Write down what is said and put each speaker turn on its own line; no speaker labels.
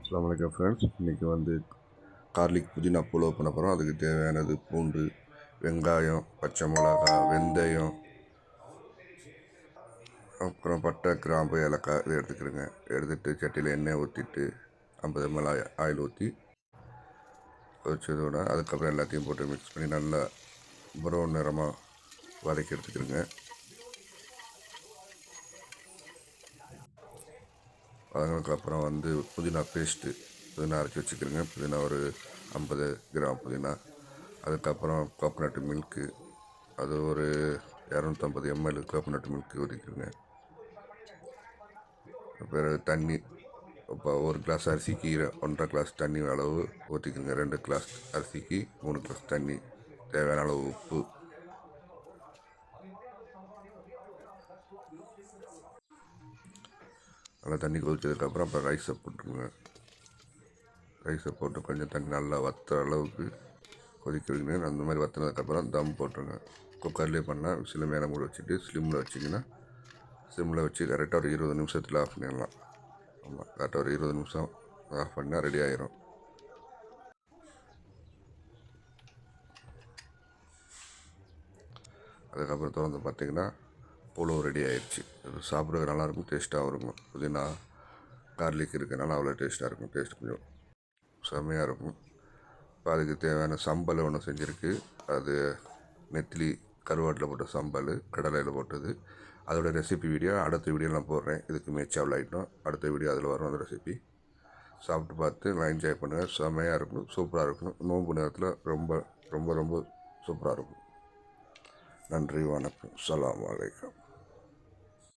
அஸ்ஸலாமு அலைக்கும் ஃப்ரெண்ட்ஸ். இன்றைக்கி வந்து கார்லிக் புதினா புலாவ் பண்ண போகிறோம். அதுக்கு தேவையானது பூண்டு, வெங்காயம், பச்சை மிளகா, வெந்தயம், அப்புறம் பட்டை, கிராம்பு, ஏலக்காய் இதை எடுத்துக்கிடுங்க. எடுத்துகிட்டு சட்டியில் எண்ணெய் ஊற்றிட்டு 50 ml ஆயில் ஊற்றி வச்சதோட அதுக்கப்புறம் எல்லாத்தையும் போட்டு மிக்ஸ் பண்ணி நல்லா ப்ரௌன் நிறமாக வதக்கி எடுத்துக்கிடுங்க. அதுக்கப்புறம் வந்து புதினா பேஸ்ட்டு புதினா அரைச்சி வச்சுக்கிறேங்க. புதினா ஒரு 50 கிராம் புதினா. அதுக்கப்புறம் கோகோனட் மில்க்கு, அது ஒரு 250 ml கோகோனட் மில்க்கு ஊற்றிக்கிறேங்க. பிறகு தண்ணி, இப்போ 1 கிளாஸ் அரிசிக்கு 1.5 கிளாஸ் தண்ணி அளவு ஊற்றிக்கிறேங்க. 2 கிளாஸ் அரிசிக்கு 3 கிளாஸ் தண்ணி, தேவையான அளவு உப்பு. நல்லா தண்ணி கொதிச்சதுக்கப்புறம் அப்புறம் ரைஸை போட்டுருங்க. ரைஸை போட்டு கொஞ்சம் தண்ணி நல்லா வற்றுற அளவுக்கு கொதிக்க வைக்கணும். அந்த மாதிரி வற்றினதுக்கப்புறம் தம் போட்டுருங்க. குக்கர்லேயே பண்ணால் விசில் மேலே மூடி வச்சுட்டு ஸ்லிம்மில் வச்சிங்கன்னா சிம்மில் வச்சு கரெக்டாக ஒரு 20 நிமிஷத்தில் ஆஃப் பண்ணிடலாம். ஆமாம், கரெக்டாக ஒரு 20 நிமிஷம் ஆஃப் பண்ணால் ரெடி ஆயிரும். அதுக்கப்புறம் திறந்து பார்த்திங்கன்னா புலாவ் ரெடி ஆயிடுச்சு. இது சாப்பிட்றதுக்கு நல்லாயிருக்கும், டேஸ்ட்டாகவும் இருக்கும். புதினா கார்லிக் இருக்கிறனால அவ்வளோ டேஸ்ட்டாக இருக்கும். டேஸ்ட் கொஞ்சம் செம்மையாக இருக்கும். இப்போ அதுக்கு தேவையான சம்பல் ஒன்று செஞ்சுருக்கு. அது நெத்திலி கருவாட்டில் போட்ட சம்பல், கடலையில் போட்டது. அதோட ரெசிபி வீடியோ அடுத்த வீடியோ நான் போடுறேன். இதுக்கு மேட்சாவில் ஐட்டம் அடுத்த வீடியோ அதில் வரும். அந்த ரெசிபி சாப்பிட்டு பார்த்து நான் என்ஜாய் பண்ணுங்கள். செம்மையாக இருக்கும், சூப்பராக இருக்கும். நோன்பு நேரத்தில் ரொம்ப ரொம்ப ரொம்ப சூப்பராக இருக்கும். நன்றி, வணக்கம், அஸ்ஸலாமு அலைக்கும்.